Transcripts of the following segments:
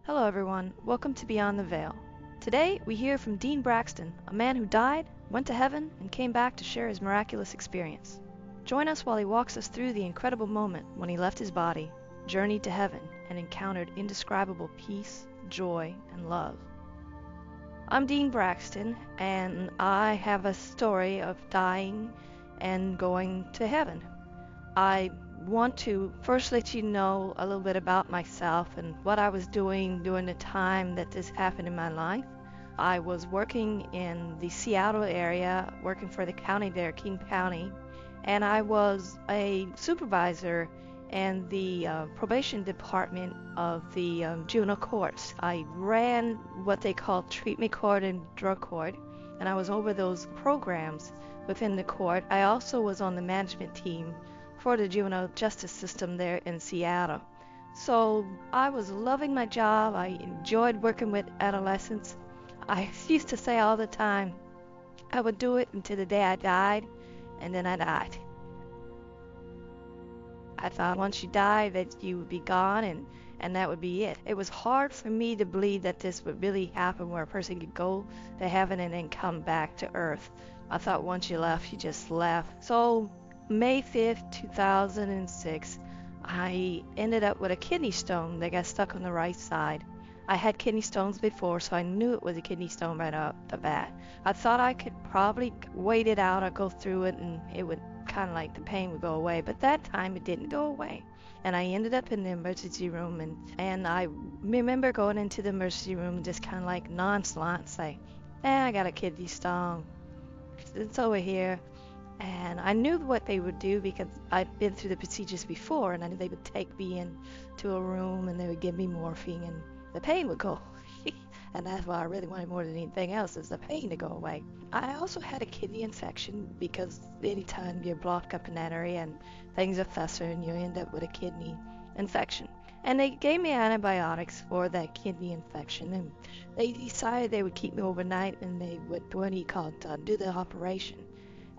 Hello everyone, welcome to Beyond the Veil. Today we hear from Dean Braxton, a man who died, went to heaven, and came back to share his miraculous experience. Join us while he walks us through the incredible moment when he left his body, journeyed to heaven, and encountered indescribable peace, joy, and love. I'm Dean Braxton, and I have a story of dying and going to heaven. I want to first let you know a little bit about myself and what I was doing during the time that this happened in my life. I was working in the Seattle area, working for the county there, King County, and I was a supervisor in the probation department of the juvenile courts. I ran what they call treatment court and drug court, and I was over those programs within the court. I also was on the management team for the juvenile justice system there in Seattle. So I was loving my job. I enjoyed working with adolescents. I used to say all the time, I would do it until the day I died, and then I died. I thought once you die that you would be gone and that would be it. It was hard for me to believe that this would really happen, where a person could go to heaven and then come back to earth. I thought once you left, you just left. So May 5th, 2006, I ended up with a kidney stone that got stuck on the right side. I had kidney stones before, so I knew it was a kidney stone right off the bat. I thought I could probably wait it out or go through it and it would kind of like the pain would go away, but that time it didn't go away. And I ended up in the emergency room, and I remember going into the emergency room just kind of like nonchalant say, I got a kidney stone. It's over here. And I knew what they would do because I'd been through the procedures before, and I knew they would take me into a room and they would give me morphine and the pain would go. And that's what I really wanted more than anything else, is the pain to go away. I also had a kidney infection because anytime you're blocked up in that area and things are festering, you end up with a kidney infection. And they gave me antibiotics for that kidney infection, and they decided they would keep me overnight and they would, do the operation.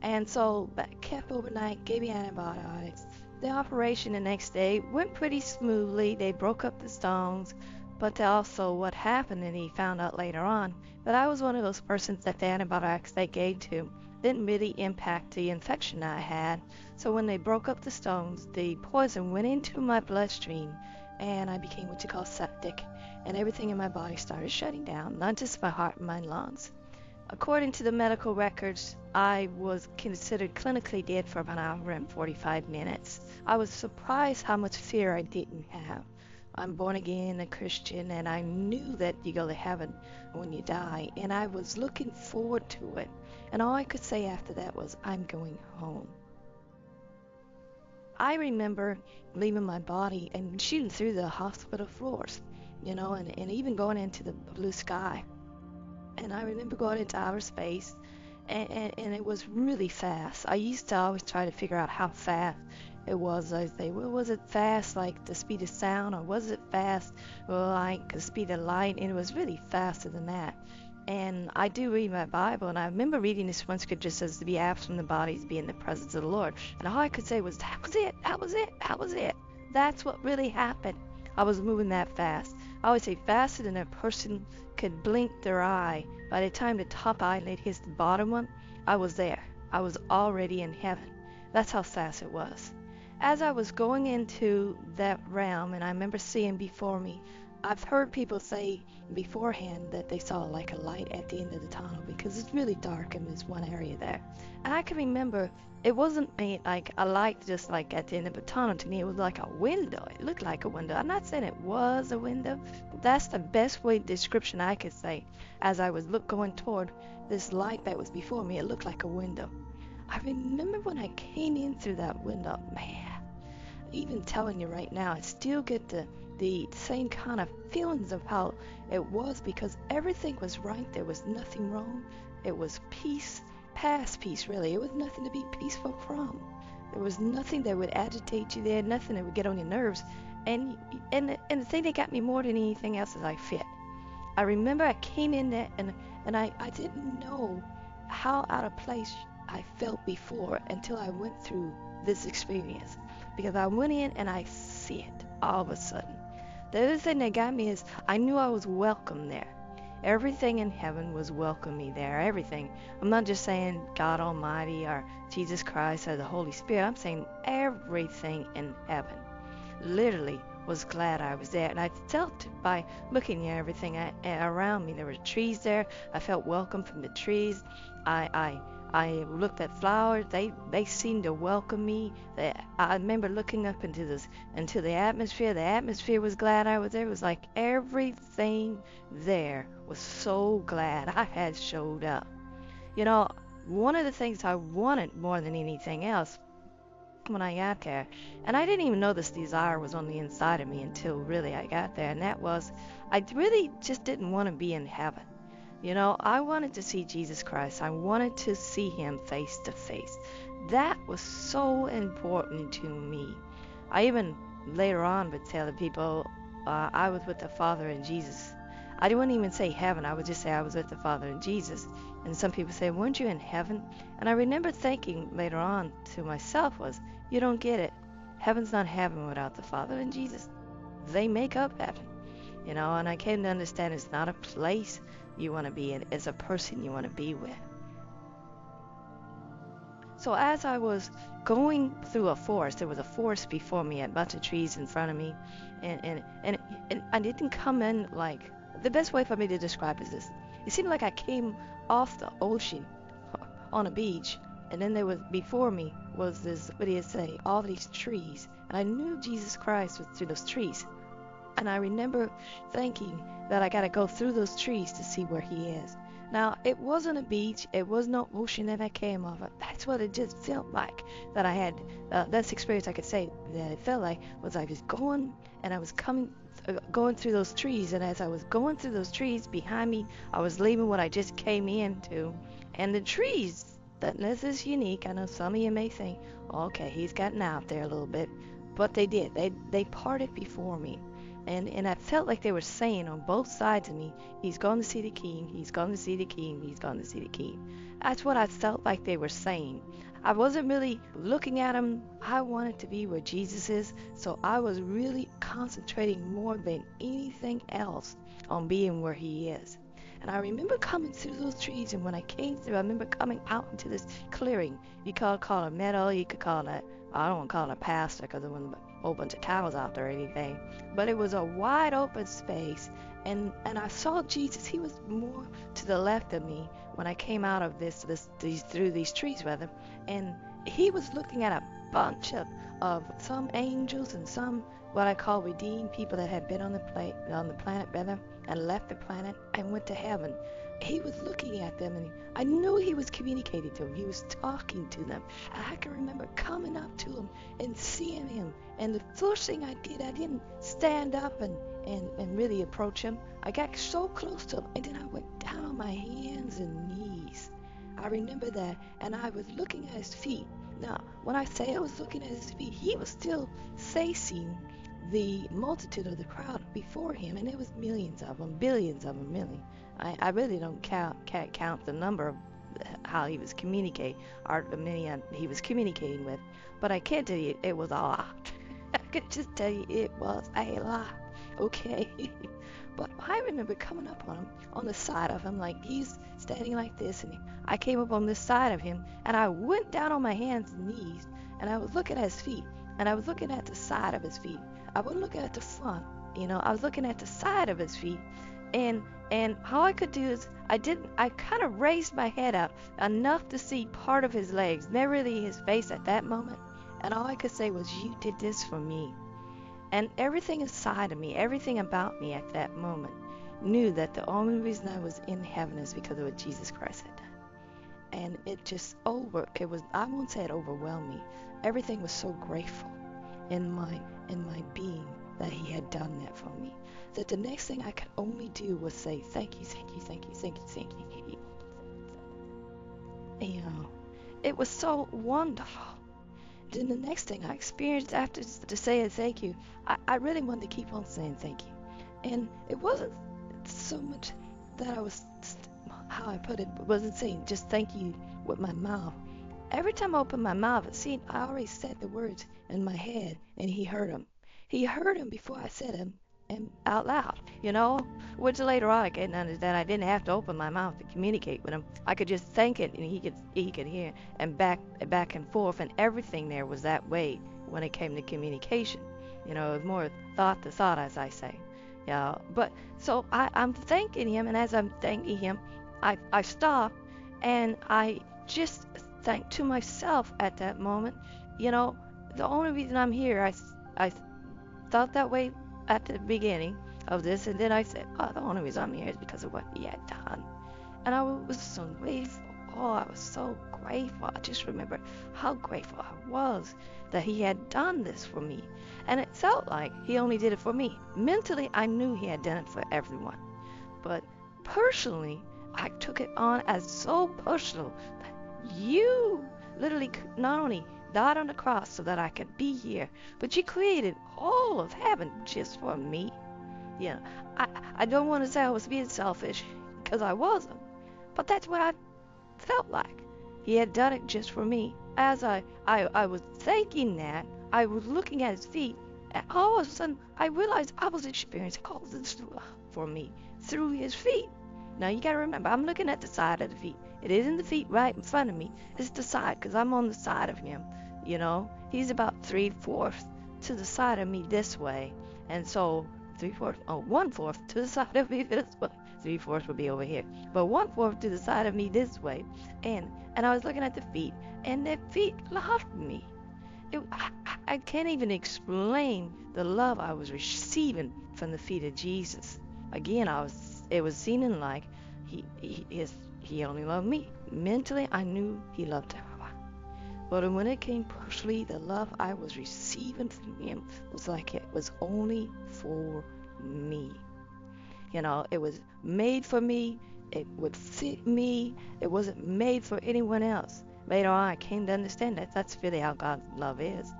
And so I kept overnight, gave me antibiotics. The operation the next day went pretty smoothly. They broke up the stones, but also what happened, and he found out later on, that I was one of those persons that the antibiotics they gave to didn't really impact the infection I had. So when they broke up the stones, the poison went into my bloodstream, and I became what you call septic, and everything in my body started shutting down, not just my heart and my lungs. According to the medical records, I was considered clinically dead for about an hour and 45 minutes. I was surprised how much fear I didn't have. I'm born again, a Christian, and I knew that you go to heaven when you die, and I was looking forward to it. And all I could say after that was, I'm going home. I remember leaving my body and shooting through the hospital floors, and even going into the blue sky. And I remember going into outer space, and it was really fast. I used to always try to figure out how fast it was. I'd say, well, was it fast like the speed of sound, or was it fast like the speed of light? And it was really faster than that. And I do read my Bible, and I remember reading this one scripture says to be absent from the body is be in the presence of the Lord. And all I could say was, that was it. That's what really happened. I was moving that fast. I always say faster than a person could blink their eye. By the time the top eyelid hits the bottom one, I was there. I was already in heaven. That's how fast it was. As I was going into that realm, and I remember seeing before me, I've heard people say beforehand that they saw like a light at the end of the tunnel because it's really dark in this one area there. And I can remember it wasn't like a light just like at the end of a tunnel. To me, it was like a window. It looked like a window. I'm not saying it was a window. That's the best way description I could say. As I was going toward this light that was before me, it looked like a window. I remember when I came in through that window, man, even telling you right now, I still get the same kind of feelings of how it was, because everything was right. There was nothing wrong. It was peace, past peace, really. It was nothing to be peaceful from. There was nothing that would agitate you there, nothing that would get on your nerves. And the thing that got me more than anything else is I fit. I remember I came in there and I didn't know how out of place I felt before until I went through this experience. Because I went in and I see it all of a sudden. The other thing that got me is I knew I was welcome there. Everything in heaven was welcome me there. Everything. I'm not just saying God Almighty or Jesus Christ or the Holy Spirit. I'm saying everything in heaven literally was glad I was there. And I felt it by looking at everything around me. There were trees there. I felt welcome from the trees. I, I, I looked at flowers. They seemed to welcome me. I remember looking up into the atmosphere. The atmosphere was glad I was there. It was like everything there was so glad I had showed up. You know, one of the things I wanted more than anything else when I got there, and I didn't even know this desire was on the inside of me until really I got there, and that was I really just didn't want to be in heaven. You know, I wanted to see Jesus Christ. I wanted to see him face to face. That was so important to me. I even later on would tell the people I was with the Father and Jesus. I wouldn't even say heaven. I would just say I was with the Father and Jesus. And some people say, weren't you in heaven? And I remember thinking later on to myself was, you don't get it. Heaven's not heaven without the Father and Jesus. They make up heaven. You know, and I came to understand it's not a place you want to be in. It's a person you want to be with. So as I was going through a forest, there was a forest before me, a bunch of trees in front of me, and I didn't come in like, the best way for me to describe is this. It seemed like I came off the ocean on a beach, and then there was, before me was this, what do you say, all these trees, and I knew Jesus Christ was through those trees. And I remember thinking that I got to go through those trees to see where he is. Now, it wasn't a beach. It was no ocean that I came off of. That's what it just felt like that I had. That's the experience I could say that it felt like was I was going and I was going through those trees. And as I was going through those trees behind me, I was leaving what I just came into. And the trees, this is unique. I know some of you may think, okay, he's gotten out there a little bit. But they did. They parted before me. And I felt like they were saying on both sides of me, he's going to see the king, he's going to see the king, he's going to see the king. That's what I felt like they were saying. I wasn't really looking at him. I wanted to be where Jesus is, so I was really concentrating more than anything else on being where he is. And I remember coming through those trees, and when I came through, I remember coming out into this clearing. You could call it a meadow, you could call it, I don't want to call it a pasture because there wasn't a whole bunch of cows out there or anything. But it was a wide open space, and I saw Jesus. He was more to the left of me when I came out of through these trees rather, and he was looking at a bunch of some angels and some what I call redeemed people that had been on the planet rather, and left the planet and went to heaven. He was looking at them, and I knew he was communicating to them. He was talking to them. And I can remember coming up to him and seeing him. And the first thing I did, I didn't stand up and really approach him. I got so close to him, and then I went down on my hands and knees. I remember that, and I was looking at his feet. Now, when I say I was looking at his feet, he was still facing the multitude of the crowd before him, and it was millions of them, billions of them, really. I really can't count the number of how he was communicating, or the many he was communicating with, but I can tell you it was a lot. I could just tell you it was a lot, okay? But I remember coming up on him, on the side of him, like he's standing like this, and I came up on this side of him, and I went down on my hands and knees, and I was looking at his feet, and I was looking at the side of his feet. I wasn't looking at the front, I was looking at the side of his feet, and all I could do is I kind of raised my head up enough to see part of his legs, never really his face at that moment, and all I could say was, you did this for me. And everything inside of me, everything about me at that moment knew that the only reason I was in heaven is because of what Jesus Christ had done. And it just I won't say it overwhelmed me. Everything was so grateful in my being that he had done that for me, that the next thing I could only do was say, thank you, thank you, thank you, thank you, thank you. It was so wonderful. Then the next thing I experienced after to say thank you, I really wanted to keep on saying thank you. And it wasn't so much that I was, how I put it, wasn't saying just thank you with my mouth. Every time I opened my mouth, I already said the words in my head, and he heard them. He heard them before I said them, him out loud, which later on I didn't understand. I didn't have to open my mouth to communicate with him. I could just think it, and he could hear, and back and forth, and everything there was that way when it came to communication. It was more thought to thought, as I say. Yeah, but so I'm thanking him, and as I'm thanking him, I stop, and I just think to myself at that moment, the only reason I'm here, I thought that way at the beginning of this, and then I said, oh, the only reason I'm here is because of what he had done. And I was so grateful. Oh, I was so grateful. I just remember how grateful I was that he had done this for me. And it felt like he only did it for me. Mentally, I knew he had done it for everyone. But personally, I took it on as so personal that you literally not only died on the cross so that I could be here, but you created all of heaven just for me. I don't want to say I was being selfish, because I wasn't. But that's what I felt like. He had done it just for me. As I was thinking that, I was looking at his feet, and all of a sudden I realized I was experiencing all this love for me through his feet. Now you gotta remember, I'm looking at the side of the feet. It isn't the feet right in front of me. It's the side, because I'm on the side of him. He's about 3/4 to the side of me this way, and so 1/4 to the side of me this way. 3/4 would be over here, but 1/4 to the side of me this way, and I was looking at the feet, and the feet loved me. I can't even explain the love I was receiving from the feet of Jesus. Again, it was seeming like he only loved me. Mentally, I knew he loved everyone. But when it came personally, the love I was receiving from him was like it was only for me. It was made for me. It would fit me. It wasn't made for anyone else. Later on, I came to understand that that's really how God's love is.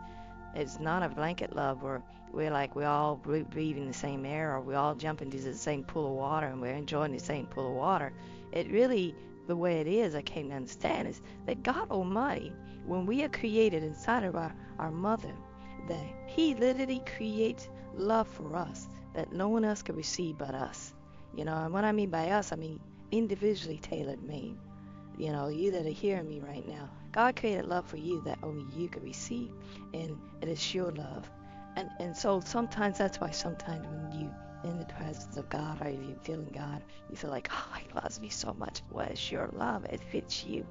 It's not a blanket love where we all breathing the same air, or we all jump into the same pool of water and we're enjoying the same pool of water. It really, the way it is, I came to understand, is that God Almighty, when we are created inside of our mother, that he literally creates love for us that no one else could receive but us. And what I mean by us, I mean individually tailored made. You that are hearing me right now, God created love for you that only you could receive, and it is your love. And so sometimes that's why sometimes when you in the presence of God, or if you're feeling God, you feel like, oh, he loves me so much. Well, it's your love. It fits you.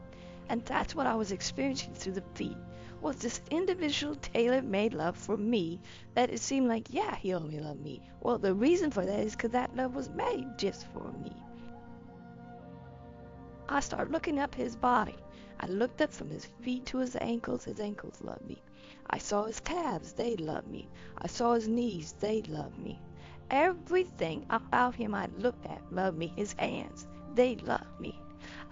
And that's what I was experiencing through the feet, was this individual tailor-made love for me, that it seemed like, yeah, he only loved me. Well, the reason for that is because that love was made just for me. I started looking up his body. I looked up from his feet to his ankles. His ankles loved me. I saw his calves. They loved me. I saw his knees. They loved me. Everything about him I looked at loved me. His hands, they loved me.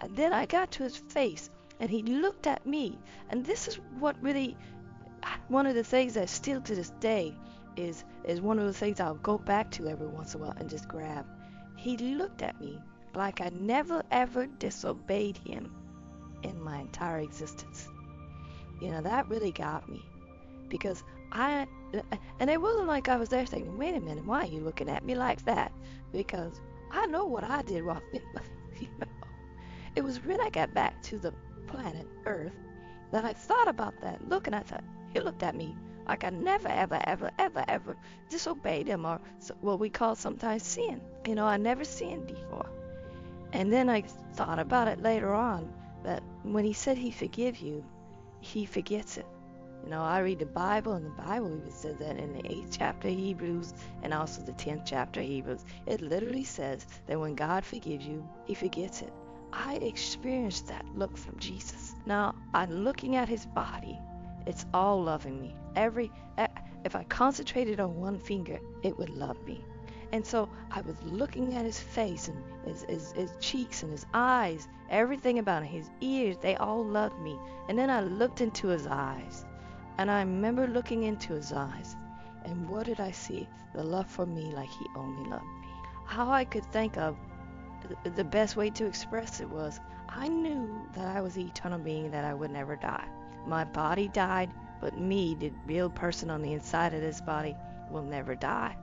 And then I got to his face, and he looked at me. And this is what really, one of the things that still to this day is one of the things I'll go back to every once in a while and just grab. He looked at me like I never ever disobeyed him in my entire existence. That really got me, because and it wasn't like I was there saying, wait a minute, why are you looking at me like that? Because I know what I did wrong. It was when I got back to the planet Earth that I thought about that look, and I thought, he looked at me like I never ever ever ever ever disobeyed him, or what we call sometimes sin. I never sinned before. And then I thought about it later on, that when he said he forgives you, he forgets it. I read the Bible, and the Bible even says that in the 8th chapter of Hebrews, and also the 10th chapter of Hebrews. It literally says that when God forgives you, he forgets it. I experienced that look from Jesus. Now, I'm looking at his body. It's all loving me. If I concentrated on one finger, it would love me. And so I was looking at his face, and his cheeks and his eyes, everything about him, his ears, they all loved me. And then I looked into his eyes, and I remember looking into his eyes, and what did I see? The love for me like he only loved me. How I could think of the best way to express it was, I knew that I was the eternal being, that I would never die. My body died, but me, the real person on the inside of this body, will never die.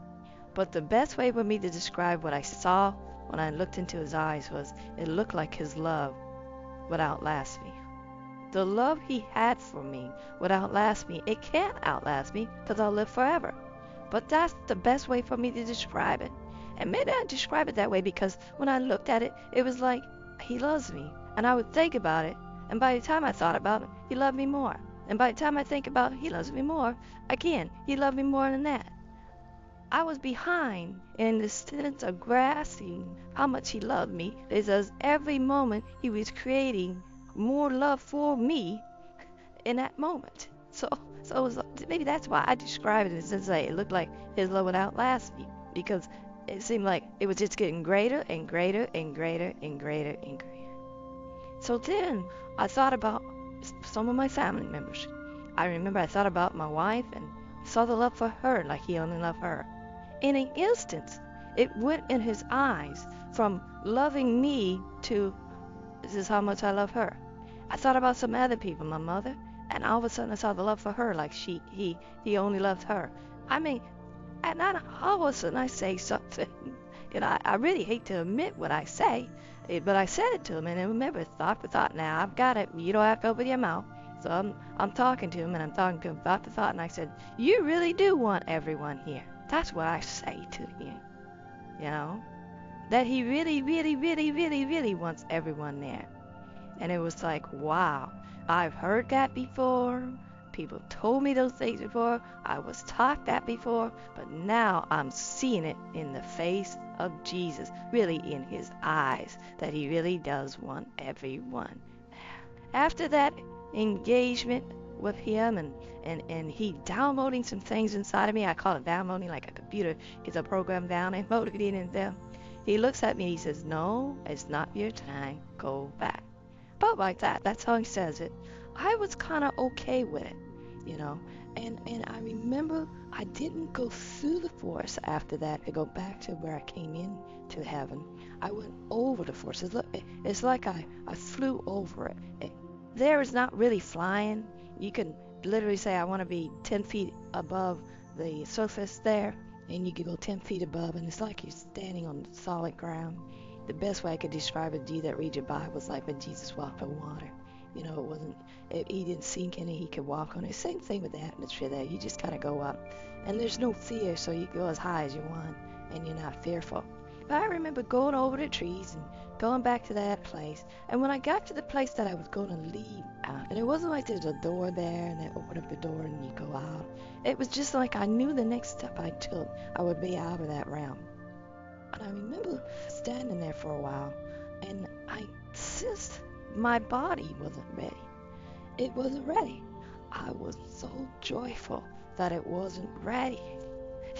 But the best way for me to describe what I saw when I looked into his eyes was it looked like his love would outlast me. The love he had for me would outlast me. It can't outlast me because I'll live forever. But that's the best way for me to describe it. And maybe I describe it that way because when I looked at it, it was like he loves me. And I would think about it. And by the time I thought about it, he loved me more. And by the time I think about it, he loves me more. Again, he loved me more than that. I was behind in the sense of grasping how much he loved me, because every moment he was creating more love for me in that moment. So it was, maybe that's why I describe it in the sense that it looked like his love would outlast me, because it seemed like it was just getting greater and greater and greater and greater and greater. So then I thought about some of my family members. I remember I thought about my wife and saw the love for her like he only loved her. In an instant, it went in his eyes from loving me to, this is how much I love her. I thought about some other people, my mother, and all of a sudden I saw the love for her like he only loved her. I mean, and then all of a sudden I say something. I really hate to admit what I say, but I said it to him, and I remember thought for thought. Now I've got it. You don't have to open your mouth. So I'm talking to him, and I'm talking to him thought for thought, and I said, you really do want everyone here. That's what I say to him, that he really, really, really, really, really wants everyone there. And it was like, wow, I've heard that before. People told me those things before. I was taught that before. But now I'm seeing it in the face of Jesus, really in his eyes, that he really does want everyone. After that engagement with him and he downloading some things inside of me. I call it downloading, like a computer gets a program down and loaded it in there. He looks at me, he says, no, it's not your time, go back. But like that, that's how he says it. I was kind of okay with it, and I remember I didn't go through the forest after that to go back to where I came in to heaven. I went over the forest. It's like I flew over it. There is not really flying. You can literally say, I want to be 10 feet above the surface there, and you can go 10 feet above, and it's like you're standing on solid ground. The best way I could describe it to you that read your Bible was like when Jesus walked on water. He didn't sink in it, he could walk on it. Same thing with the atmosphere there. You just kind of go up, and there's no fear, so you go as high as you want, and you're not fearful. But I remember going over the trees and going back to that place. And when I got to the place that I was going to leave out, and it wasn't like there's a door there and they open up the door and you go out. It was just like I knew the next step I took, I would be out of that realm. And I remember standing there for a while, and I sensed my body wasn't ready. It wasn't ready. I was so joyful that it wasn't ready.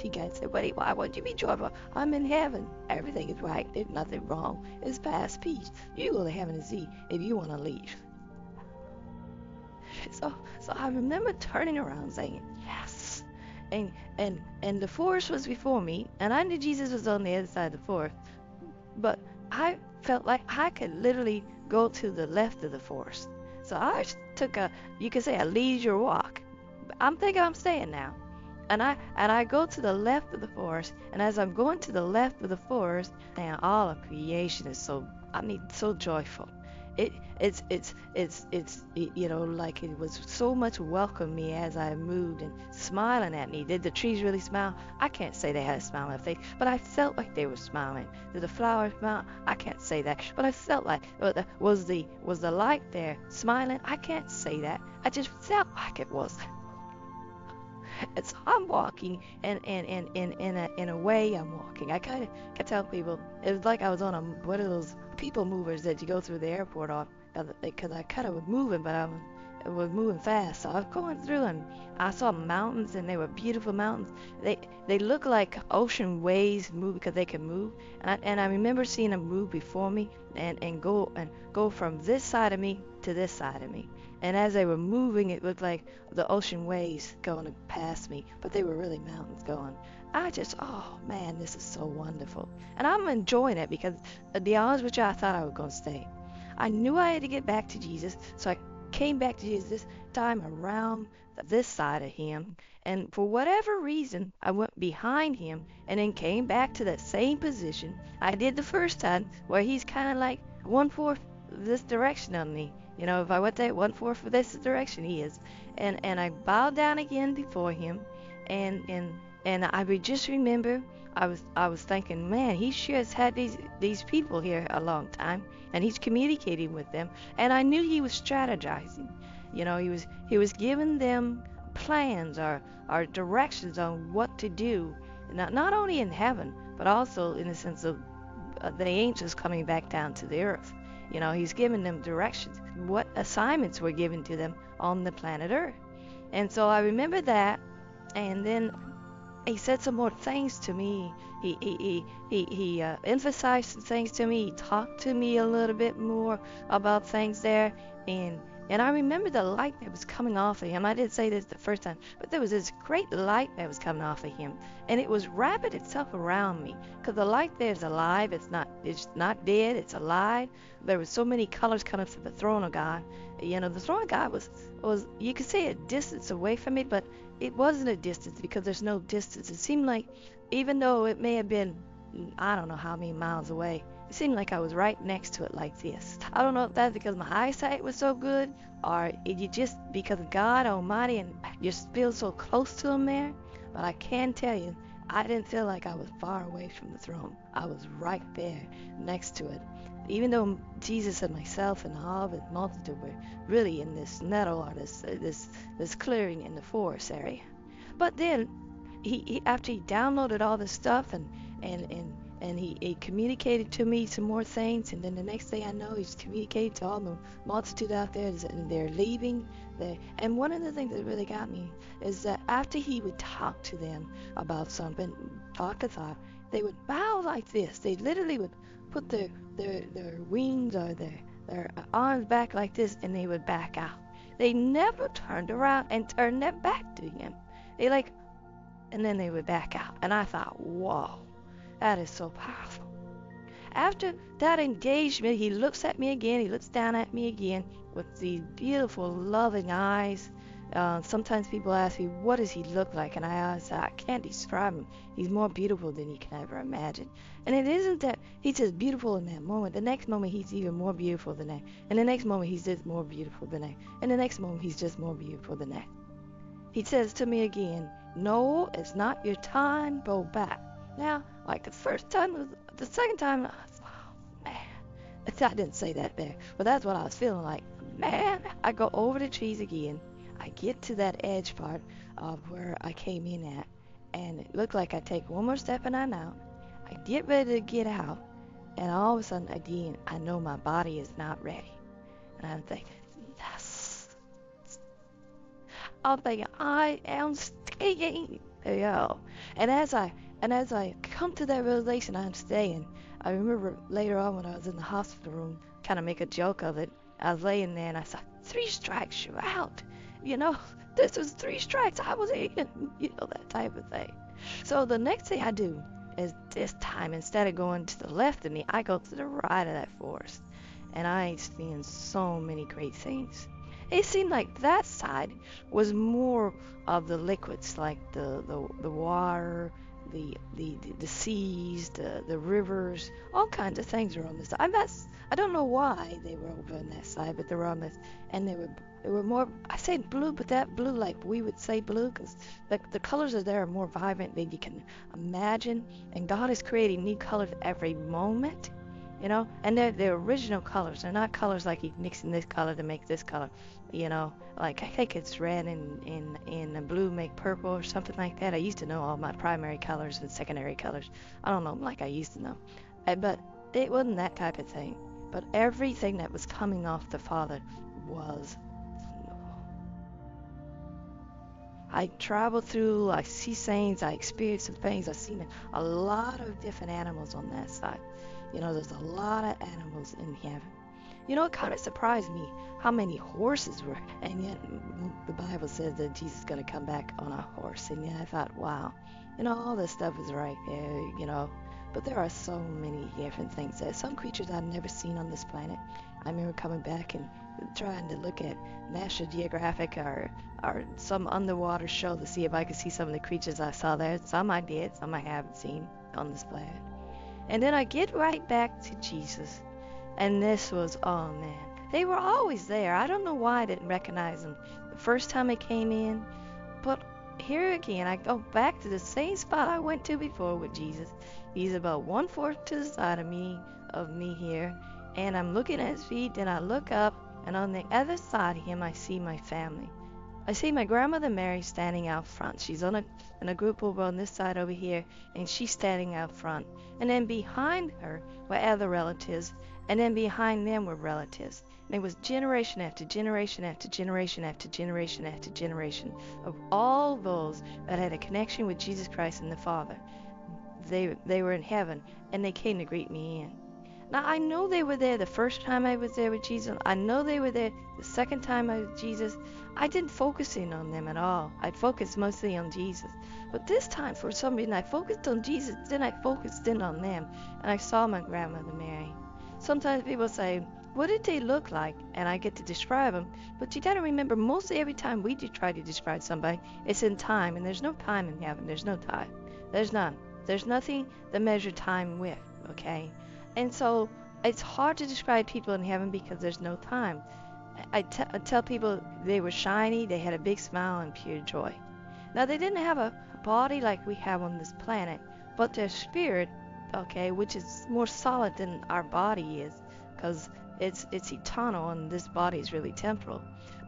She guys said, why won't you be joyful? I'm in heaven. Everything is right. There's nothing wrong. It's past peace. You go to heaven and see if you want to leave. So I remember turning around saying, yes. And the forest was before me, and I knew Jesus was on the other side of the forest. But I felt like I could literally go to the left of the forest. So I took you could say a leisure walk. I'm thinking I'm staying now. And I go to the left of the forest, and as I'm going to the left of the forest, and all of creation is so joyful. It's like it was so much welcome me as I moved and smiling at me. Did the trees really smile? I can't say they had a smile on their face, but I felt like they were smiling. Did the flowers smile? I can't say that, but I felt like was the light there smiling? I can't say that. I just felt like it was. And so I'm walking, and in a way I'm walking. I kind of tell people it was like I was on one of those people movers that you go through the airport on, because I kind of was moving, but I was moving fast. So I was going through, and I saw mountains, and they were beautiful mountains. They look like ocean waves move because they can move. And I remember seeing them move before me and go from this side of me to this side of me. And as they were moving, it looked like the ocean waves going past me, but they were really mountains going. Oh man, this is so wonderful. And I'm enjoying it because, to be honest with you, I thought I was going to stay. I knew I had to get back to Jesus, so I came back to Jesus this time around this side of him. And for whatever reason, I went behind him and then came back to that same position I did the first time, where he's kind of like 1/4 this direction of me. You know, if I went that 1/4 of this direction, he is. And I bowed down again before him, and I would just remember I was thinking, man, he sure has had these people here a long time, and he's communicating with them, and I knew he was strategizing. You know, he was giving them plans or directions on what to do, not only in heaven, but also in the sense of the angels coming back down to the earth. You know, he's giving them directions, what assignments were given to them on the planet Earth. And so I remember that, and then he said some more things to me. He emphasized some things to me. He talked to me a little bit more about things there, and I remember the light that was coming off of him. I didn't say this the first time, but there was this great light that was coming off of him, and it was wrapping itself around me, because the light there is alive. It's not dead. It's alive. There were so many colors coming from the throne of God. You know, the throne of God was you could say a distance away from me, but it wasn't a distance, because there's no distance. It seemed like, even though it may have been, I don't know how many miles away, it seemed like I was right next to it like this. I don't know if that's because my eyesight was so good, or it just because of God Almighty and just feel so close to him there. But I can tell you, I didn't feel like I was far away from the throne. I was right there next to it. Even though Jesus and myself and all the multitude were really in this meadow, or this clearing in the forest area. But then he after he downloaded all this stuff and he communicated to me some more things, and then the next thing I know, he's communicating to all the multitude out there, and they're leaving. And one of the things that really got me is that after he would talk to them about something, talk a thought, they would bow like this. They literally would put their wings or their arms back like this, and they would back out. They never turned around and turned their back to him. And then they would back out. And I thought, whoa, that is so powerful. After that engagement, he looks at me again. He looks down at me again with these beautiful, loving eyes. Sometimes people ask me, what does he look like? And I always say, I can't describe him. He's more beautiful than you can ever imagine. And it isn't that he's just beautiful in that moment. The next moment, he's even more beautiful than that. And the next moment, he's just more beautiful than that. And the next moment, he's just more beautiful than that. He says to me again, no, it's not your time, go back. Now, like the first time, the second time, oh, man. I didn't say that there, but that's what I was feeling like. Man, I go over the trees again. I get to that edge part of where I came in at, and it looked like I take one more step and I'm out. I get ready to get out, and all of a sudden, again, I know my body is not ready. And I'm thinking, yes. I'm thinking, I am staying. There you go. And as I come to that realization, I'm staying. I remember later on when I was in the hospital room, kind of make a joke of it. I was laying there and I said, 3 strikes, you're out. You know, this was 3 strikes, I was in. You know, that type of thing. So the next thing I do is, this time, instead of going to the left of me, I go to the right of that forest. And I ain't seeing so many great things. It seemed like that side was more of the liquids, like the water, the seas, the rivers, all kinds of things were on this side. I don't know why they were over on that side, but they were on this, and they were more, I say blue, but that blue like we would say blue, because the colors are there are more vibrant than you can imagine, and God is creating new colors every moment. You know, and they're original colors. They're not colors like he's mixing this color to make this color. You know, like I think it's red and blue make purple or something like that. I used to know all my primary colors and secondary colors. I don't know, like I used to know. But it wasn't that type of thing. But everything that was coming off the Father was. I traveled through, I see things, I experienced some things. I've seen a lot of different animals on that side. You know, there's a lot of animals in heaven. You know, it kind of surprised me how many horses were. And yet, the Bible says that Jesus is going to come back on a horse. And yet I thought, wow, you know, all this stuff is right there, you know. But there are so many different things. There's some creatures I've never seen on this planet. I remember coming back and trying to look at National Geographic or some underwater show to see if I could see some of the creatures I saw there. Some I did, some I haven't seen on this planet. And then I get right back to Jesus. And this was, oh man, they were always there. I don't know why I didn't recognize them the first time I came in. But here again, I go back to the same spot I went to before with Jesus. He's about 1/4 to the side of me here. And I'm looking at his feet, then I look up, and on the other side of him, I see my family. I see my grandmother Mary standing out front. She's in a group over on this side over here, and she's standing out front. And then behind her were other relatives, and then behind them were relatives. And it was generation after generation after generation after generation after generation of all those that had a connection with Jesus Christ and the Father. They were in heaven, and they came to greet me in. Now, I know they were there the first time I was there with Jesus. I know they were there the second time I was with Jesus. I didn't focus in on them at all. I focused mostly on Jesus. But this time, for some reason, I focused on Jesus, then I focused in on them, and I saw my grandmother Mary. Sometimes people say, what did they look like? And I get to describe them. But you got to remember, mostly every time we do try to describe somebody, it's in time, and there's no time in heaven. There's no time. There's none. There's nothing to measure time with, okay? And so it's hard to describe people in heaven because there's no time. I tell people they were shiny, they had a big smile and pure joy. Now, they didn't have a body like we have on this planet, but their spirit, okay, which is more solid than our body is, because it's eternal and this body is really temporal,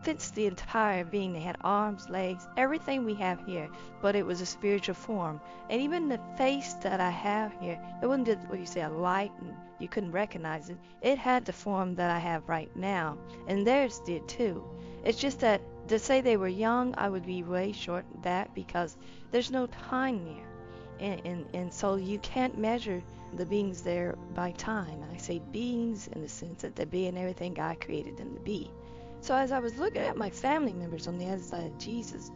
fits the entire being. They had arms, legs, everything we have here, but it was a spiritual form. And even the face that I have here, it wasn't just what you say, a light and you couldn't recognize it. It had the form that I have right now, and theirs did too. It's just that to say they were young, I would be way short of that because there's no time there. And so you can't measure the beings there by time. And I say beings in the sense that they're being everything God created them to be. So as I was looking at my family members on the other side of Jesus,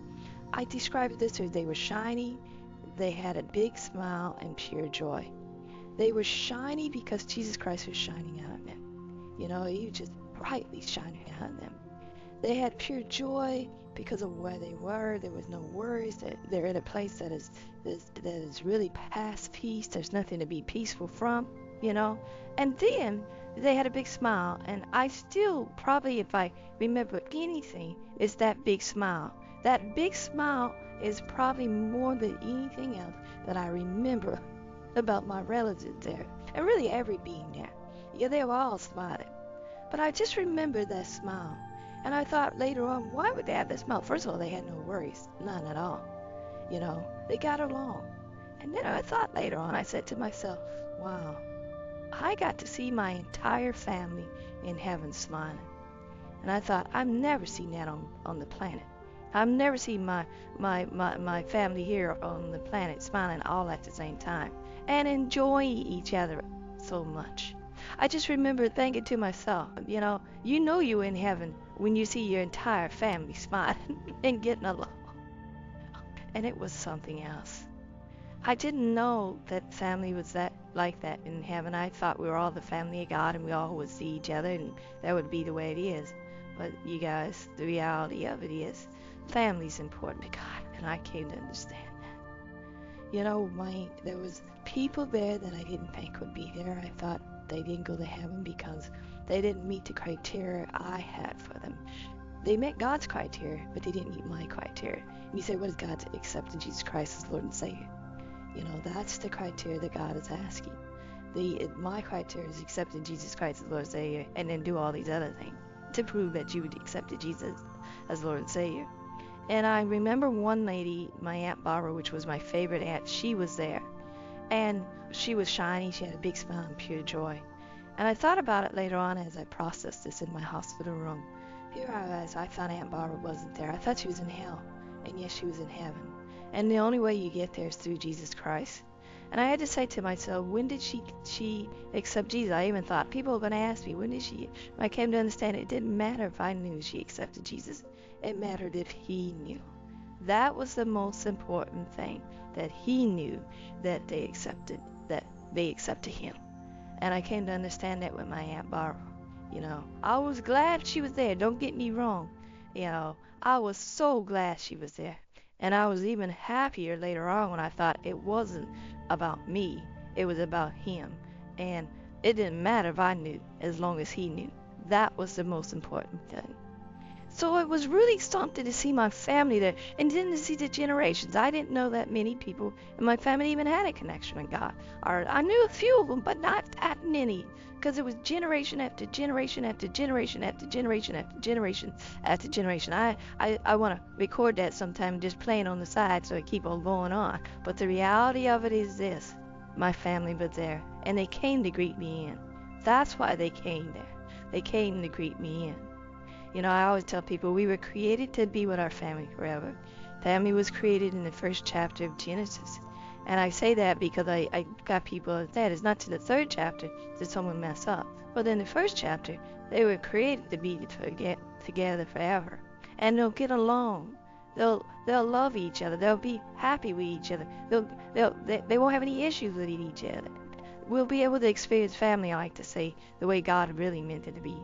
I described this as they were shiny, they had a big smile and pure joy. They were shiny because Jesus Christ was shining out of them. You know, he was just brightly shining out of them. They had pure joy because of where they were. There was no worries. That they're in a place that is really past peace. There's nothing to be peaceful from, you know. And then they had a big smile, and I still probably, if I remember anything, is that big smile. That big smile is probably more than anything else that I remember about my relatives there, and really every being there. Yeah, they were all smiling, but I just remember that smile. And I thought later on, why would they have that smile? First of all, they had no worries, none at all. You know, they got along. And then I thought later on, I said to myself, wow, I got to see my entire family in heaven smiling. And I thought, I've never seen that on the planet. I've never seen my family here on the planet smiling all at the same time and enjoying each other so much. I just remember thinking to myself, you know you're in heaven when you see your entire family smiling and getting along. And it was something else. I didn't know that family was like that in heaven. I thought we were all the family of God and we all would see each other and that would be the way it is. But you guys, the reality of it is family's important to God, and I came to understand that. You know, there was people there that I didn't think would be there. I thought they didn't go to heaven because they didn't meet the criteria I had for them. They met God's criteria, but they didn't meet my criteria. And you say, what is God's accepting Jesus Christ as Lord and Savior? You know, that's the criteria that God is asking. My criteria is accepting Jesus Christ as Lord and Savior, and then do all these other things to prove that you would accept Jesus as Lord and Savior. And I remember one lady, my Aunt Barbara, which was my favorite aunt, she was there. And she was shiny, she had a big smile and pure joy. And I thought about it later on as I processed this in my hospital room. Here I was, I thought Aunt Barbara wasn't there. I thought she was in hell. And yes, she was in heaven. And the only way you get there is through Jesus Christ. And I had to say to myself, when did she accept Jesus? I even thought, people are going to ask me, when did she? I came to understand it didn't matter if I knew she accepted Jesus. It mattered if he knew. That was the most important thing, that he knew that they accepted, that be accepted him. And I came to understand that with my Aunt Barbara. I was glad she was there. Don't get me wrong. I was so glad she was there. And I was even happier later on when I thought it wasn't about me. It was about him. And it didn't matter if I knew, as long as he knew. That was the most important thing. So it was really something to see my family there, and then to see the generations. I didn't know that many people in my family even had a connection with God. Or I knew a few of them, but not that many, because it was generation after generation after generation after generation after generation after generation. I want to record that sometime, just playing on the side so it keep on going on. But the reality of it is this: my family was there, and they came to greet me in. That's why they came there. They came to greet me in. I always tell people we were created to be with our family forever. Family was created in the first chapter of Genesis. And I say that because I got people that it's not to the third chapter that someone mess up. But in the first chapter, they were created to be together forever. And they'll get along. They'll love each other. They'll be happy with each other. They won't have any issues with each other. We'll be able to experience family, I like to say, the way God really meant it to be.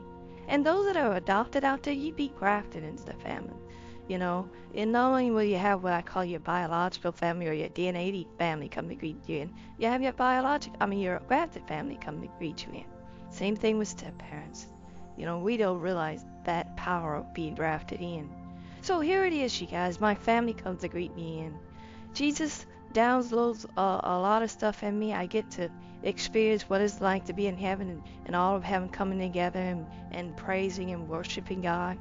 And those that are adopted out there, you be grafted into the family. And not only will you have what I call your biological family or your DNA family come to greet you in, you have your your grafted family come to greet you in. Same thing with step parents. We don't realize that power of being grafted in. So here it is, you guys. My family comes to greet me in. Jesus downloads a lot of stuff in me. I get to experience what it's like to be in heaven and all of heaven coming together and praising and worshiping God.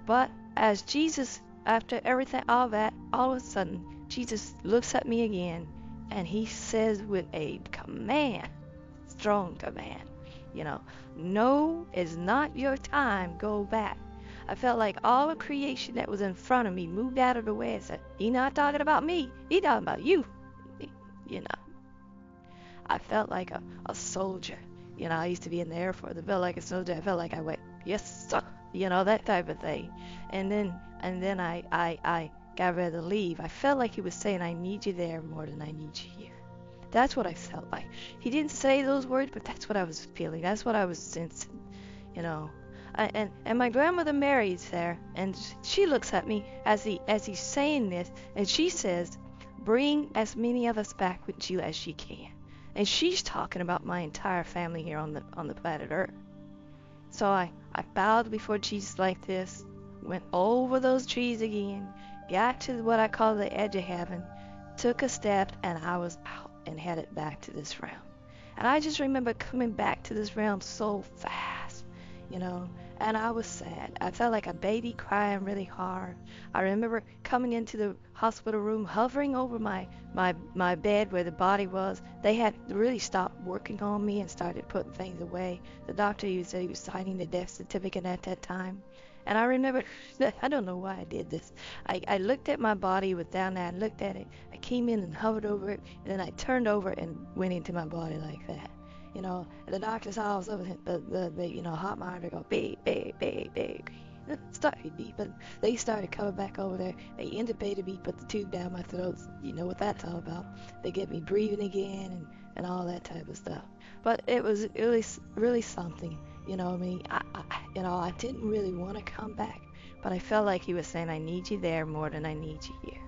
But as Jesus, after everything, all that, all of a sudden, Jesus looks at me again and he says with a command, strong command, no, it's not your time, go back. I felt like all of creation that was in front of me moved out of the way and said, he not talking about me, he talking about you. I felt like a soldier. I used to be in the Air Force. I felt like a soldier. I felt like I went, yes, sir. That type of thing. And then I got ready to leave. I felt like he was saying, I need you there more than I need you here. That's what I felt like. He didn't say those words, but that's what I was feeling. That's what I was sensing. And my grandmother Mary's there, and she looks at me as he's saying this, and she says, bring as many of us back with you as you can. And she's talking about my entire family here on the planet Earth. So I bowed before Jesus like this, went over those trees again, got to what I call the edge of heaven, took a step, and I was out and headed back to this realm. And I just remember coming back to this realm so fast, and I was sad. I felt like a baby crying really hard. I remember coming into the hospital room, hovering over my bed where the body was. They had really stopped working on me and started putting things away. The doctor, he said he was signing the death certificate at that time. And I remember, I don't know why I did this. I looked at my body, was down there, I looked at it. I came in and hovered over it, and then I turned over and went into my body like that. And the doctor saw the heart monitor go beep, beep, beep, beep. It started beeping. They started coming back over there. They intubated me, put the tube down my throat. You know what that's all about. They get me breathing again and all that type of stuff. But it was really something. I didn't really want to come back, but I felt like he was saying, I need you there more than I need you here.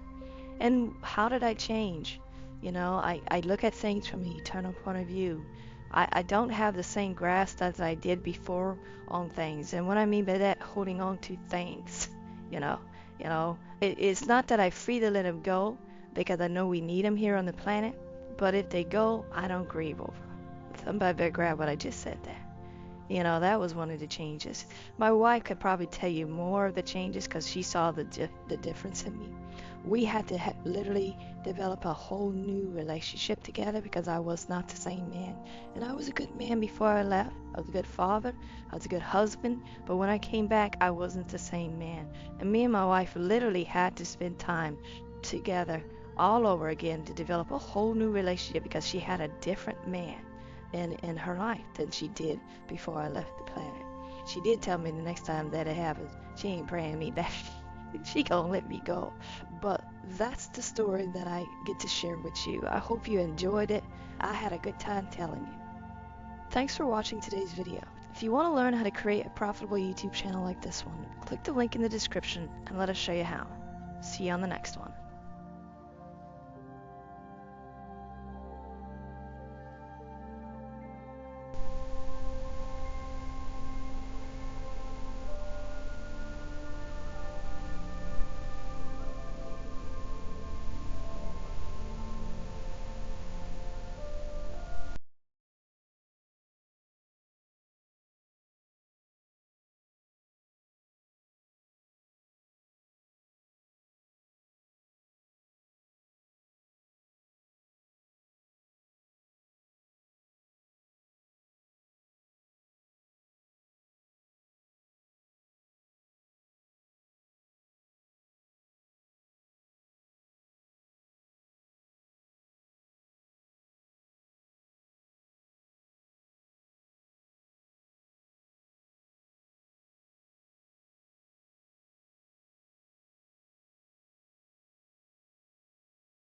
And how did I change? I look at things from an eternal point of view. I don't have the same grasp as I did before on things. And what I mean by that, holding on to things, it's not that I free to let them go, because I know we need them here on the planet. But if they go, I don't grieve over them. Somebody better grab what I just said there. That was one of the changes. My wife could probably tell you more of the changes because she saw the difference in me. We had to literally develop a whole new relationship together because I was not the same man. And I was a good man before I left. I was a good father. I was a good husband. But when I came back, I wasn't the same man. And me and my wife literally had to spend time together all over again to develop a whole new relationship because she had a different man in her life than she did before I left the planet. She did tell me the next time that it happens, she ain't praying me back. She gonna let me go. But that's the story that I get to share with you. I hope you enjoyed it. I had a good time telling you. Thanks for watching today's video. If you want to learn how to create a profitable YouTube channel like this one, click the link in the description and let us show you how. See you on the next one.